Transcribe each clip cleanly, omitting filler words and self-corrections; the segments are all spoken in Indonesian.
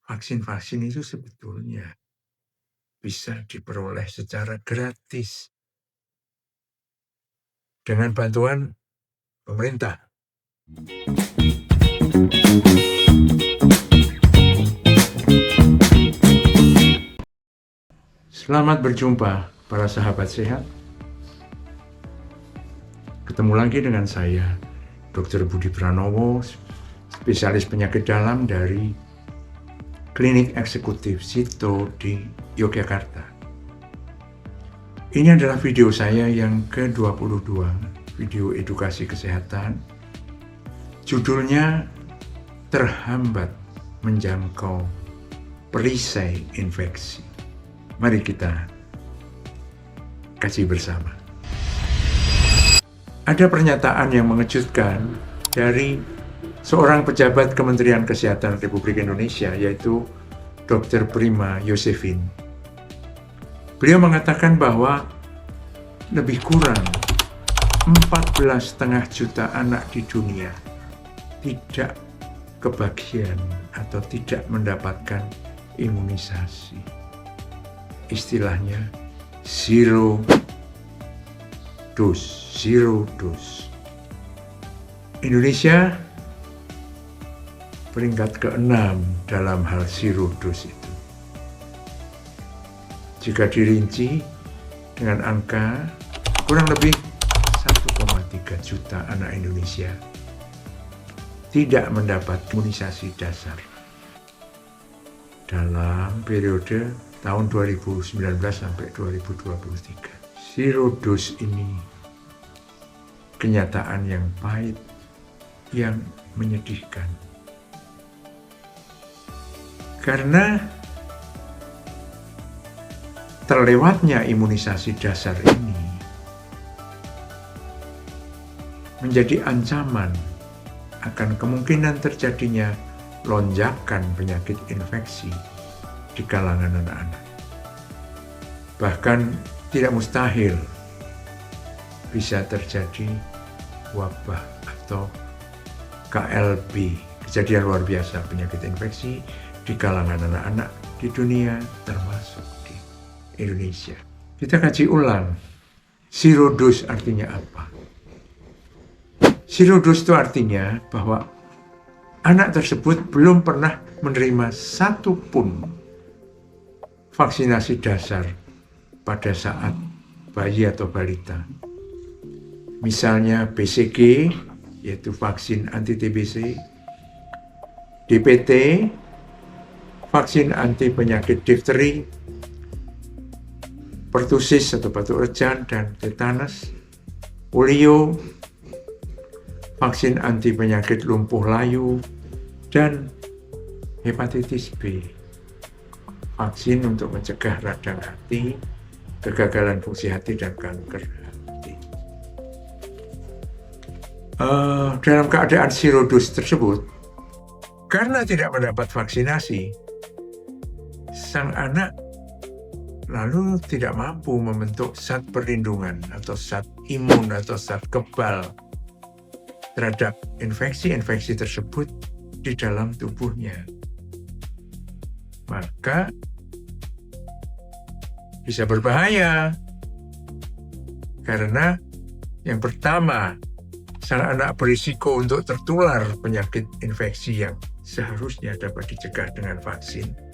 vaksin-vaksin itu sebetulnya bisa diperoleh secara gratis dengan bantuan pemerintah. Selamat berjumpa para sahabat sehat. Ketemu lagi dengan saya, Dr. Budi Pranowo, spesialis penyakit dalam dari Klinik Eksekutif Sito di Yogyakarta. Ini adalah video saya yang ke-22, video edukasi kesehatan. Judulnya Terhambat Menjangkau Perisai Infeksi. Mari kita kaji bersama. Ada pernyataan yang mengejutkan dari seorang pejabat Kementerian Kesehatan Republik Indonesia, yaitu Dr. Prima Yosefin. Beliau mengatakan bahwa lebih kurang 14,5 juta anak di dunia tidak kebagian atau tidak mendapatkan imunisasi. Istilahnya zero dose. Indonesia peringkat ke-6 dalam hal zero dose itu. Jika dirinci dengan angka kurang lebih 1,3 juta anak Indonesia tidak mendapat imunisasi dasar dalam periode tahun 2019 sampai 2023. Zero dose ini kenyataan yang pahit, yang menyedihkan. Karena terlewatnya imunisasi dasar ini menjadi ancaman akan kemungkinan terjadinya lonjakan penyakit infeksi di kalangan anak-anak. Bahkan tidak mustahil bisa terjadi wabah atau KLB, kejadian luar biasa penyakit infeksi di kalangan anak-anak di dunia termasuk di Indonesia. Kita kaji ulang, zero dose artinya apa? Zero dose itu artinya bahwa anak tersebut belum pernah menerima satu pun vaksinasi dasar pada saat bayi atau balita. Misalnya BCG, yaitu vaksin anti-TBC, DPT, vaksin anti penyakit difteri, pertusis atau batuk rejan dan tetanus, polio, vaksin anti penyakit lumpuh layu, dan hepatitis B, vaksin untuk mencegah radang hati, kegagalan fungsi hati, dan kanker hati. Dalam keadaan zero dose tersebut, karena tidak mendapat vaksinasi, sang anak lalu tidak mampu membentuk zat perlindungan atau zat imun atau zat kebal terhadap infeksi-infeksi tersebut di dalam tubuhnya. Maka bisa berbahaya. Karena yang pertama, sang anak berisiko untuk tertular penyakit infeksi yang seharusnya dapat dicegah dengan vaksin.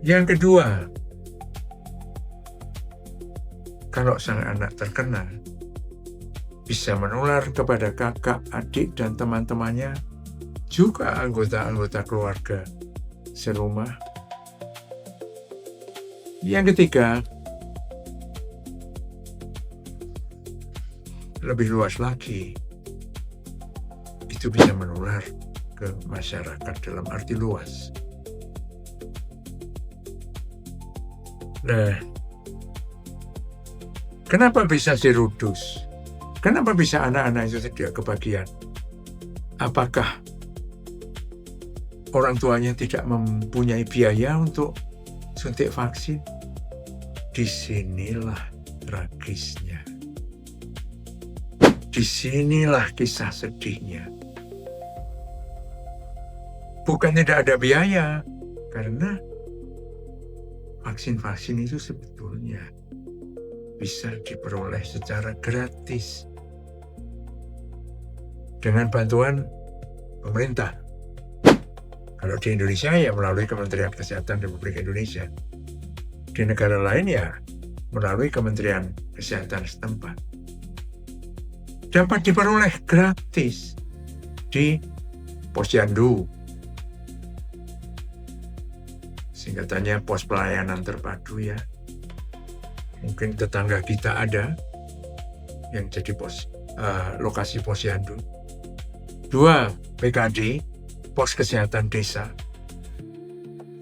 Yang kedua, kalau sang anak terkena, bisa menular kepada kakak, adik, dan teman-temannya, juga anggota-anggota keluarga serumah. Yang ketiga, lebih luas lagi, itu bisa menular ke masyarakat dalam arti luas. Nah, kenapa bisa zero dose? Kenapa bisa anak-anak itu tidak kebagian? Apakah orang tuanya tidak mempunyai biaya untuk suntik vaksin? Disinilah tragisnya. Disinilah kisah sedihnya. Bukan tidak ada biaya, karena vaksin-vaksin itu sebetulnya bisa diperoleh secara gratis dengan bantuan pemerintah. Kalau di Indonesia ya melalui Kementerian Kesehatan Republik Indonesia. Di negara lain ya melalui Kementerian Kesehatan setempat. Dapat diperoleh gratis di Posyandu, singkatannya Pos Pelayanan Terpadu ya. Mungkin tetangga kita ada yang jadi lokasi Posyandu. 2, PKD, Pos Kesehatan Desa.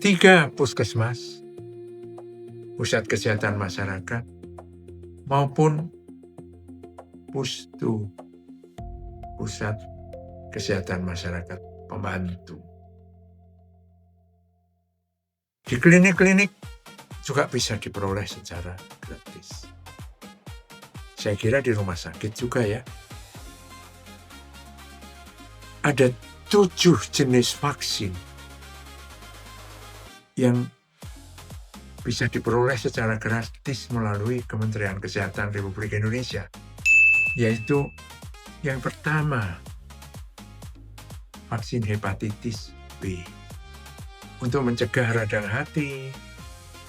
3, Puskesmas, Pusat Kesehatan Masyarakat, maupun Pustu, Pusat Kesehatan Masyarakat Pembantu. Di klinik-klinik juga bisa diperoleh secara gratis. Saya kira di rumah sakit juga ya. Ada 7 jenis vaksin yang bisa diperoleh secara gratis melalui Kementerian Kesehatan Republik Indonesia. Yaitu yang pertama, vaksin hepatitis B untuk mencegah radang hati,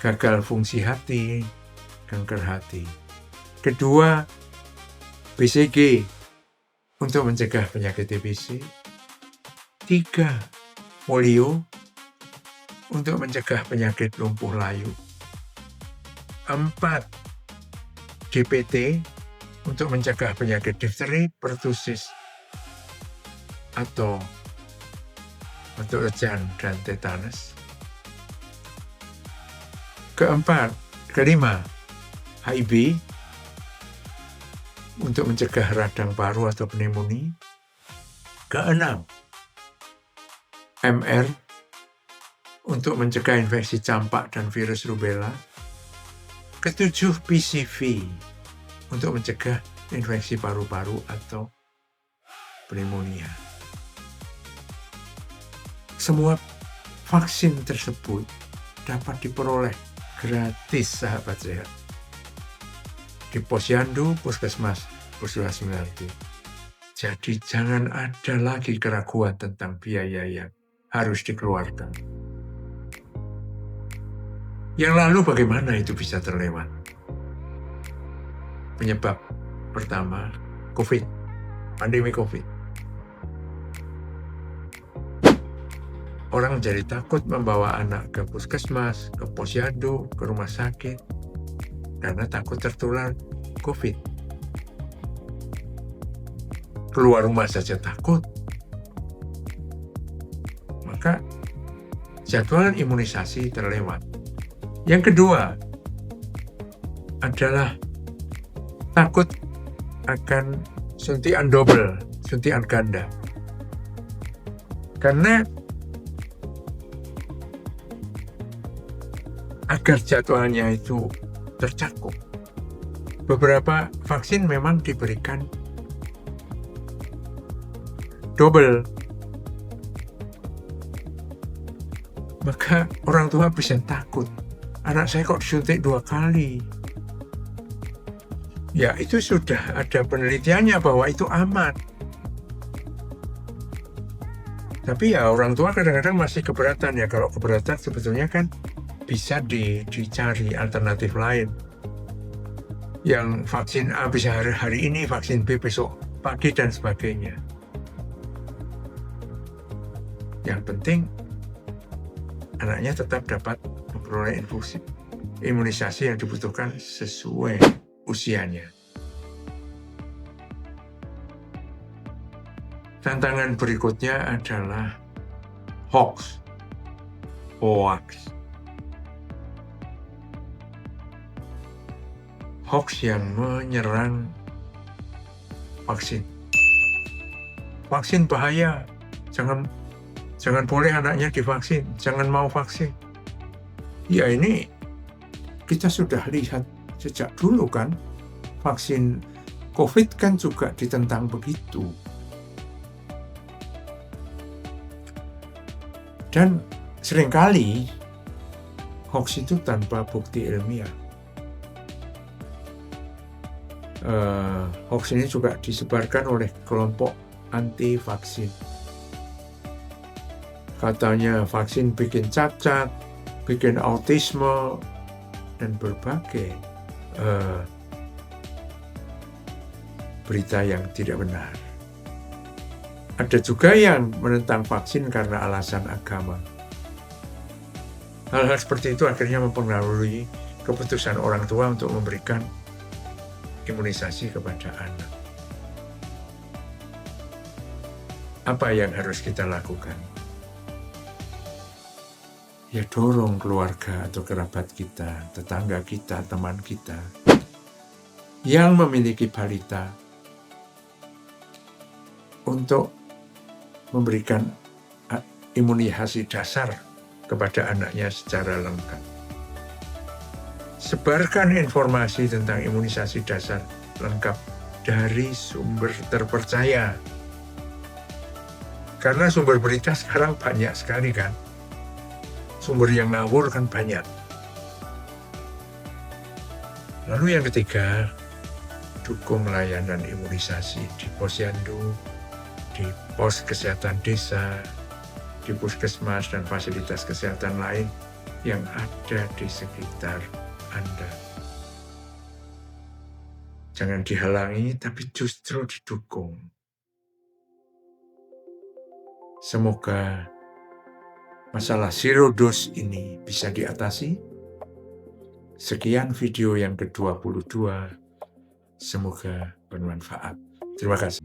gagal fungsi hati, kanker hati. Kedua, BCG untuk mencegah penyakit TBC. 3, polio untuk mencegah penyakit lumpuh layu. 4, DPT untuk mencegah penyakit difteri, pertusis, atau batuk rejan dan tetanus. Kelima, HIV untuk mencegah radang paru atau pneumonia. 6, MR untuk mencegah infeksi campak dan virus rubella. 7, PCV untuk mencegah infeksi paru-paru atau pneumonia. Semua vaksin tersebut dapat diperoleh gratis, sahabat sehat, di Posyandu, Puskesmas, Puskesmas. Jadi jangan ada lagi keraguan tentang biaya yang harus dikeluarkan. Yang lalu bagaimana itu bisa terlewat? Penyebab pertama, COVID, pandemi COVID. Orang jadi takut membawa anak ke puskesmas, ke posyandu, ke rumah sakit, karena takut tertular COVID. Keluar rumah saja takut. Maka jadwal imunisasi terlewat. Yang kedua adalah takut akan suntikan double, suntikan ganda. Karena agar jadwalnya itu tercakup, beberapa vaksin memang diberikan double. Maka orang tua bisa takut, anak saya kok disuntik 2 kali. Ya, itu sudah ada penelitiannya bahwa itu aman. Tapi ya orang tua kadang-kadang masih keberatan ya. Kalau keberatan sebetulnya kan bisa dicari alternatif lain. Yang vaksin A bisa hari ini, vaksin B besok pagi dan sebagainya. Yang penting anaknya tetap dapat memperoleh imunisasi yang dibutuhkan sesuai usianya. Tantangan berikutnya adalah hoax. Hoax yang menyerang vaksin. Vaksin bahaya, jangan boleh anaknya divaksin, jangan mau vaksin. Ya ini kita sudah lihat sejak dulu kan, vaksin COVID kan juga ditentang begitu. Dan seringkali hoax itu tanpa bukti ilmiah. Hoax ini juga disebarkan oleh kelompok anti vaksin. Katanya vaksin bikin cacat, bikin autisme, dan berbagai berita yang tidak benar. Ada juga yang menentang vaksin karena alasan agama. Hal-hal seperti itu akhirnya mempengaruhi keputusan orang tua untuk memberikan imunisasi kepada anak. Apa yang harus kita lakukan? Ya dorong keluarga atau kerabat kita, tetangga kita, teman kita yang memiliki balita untuk memberikan imunisasi dasar kepada anaknya secara lengkap. Sebarkan informasi tentang imunisasi dasar lengkap dari sumber terpercaya. Karena sumber berita sekarang banyak sekali kan. Sumber yang ngawur kan banyak. Lalu yang ketiga, dukung layanan imunisasi di posyandu, di pos kesehatan desa, di puskesmas dan fasilitas kesehatan lain yang ada di sekitar Anda. Jangan dihalangi, tapi justru didukung. Semoga masalah zero dose ini bisa diatasi. Sekian video yang ke-22. Semoga bermanfaat. Terima kasih.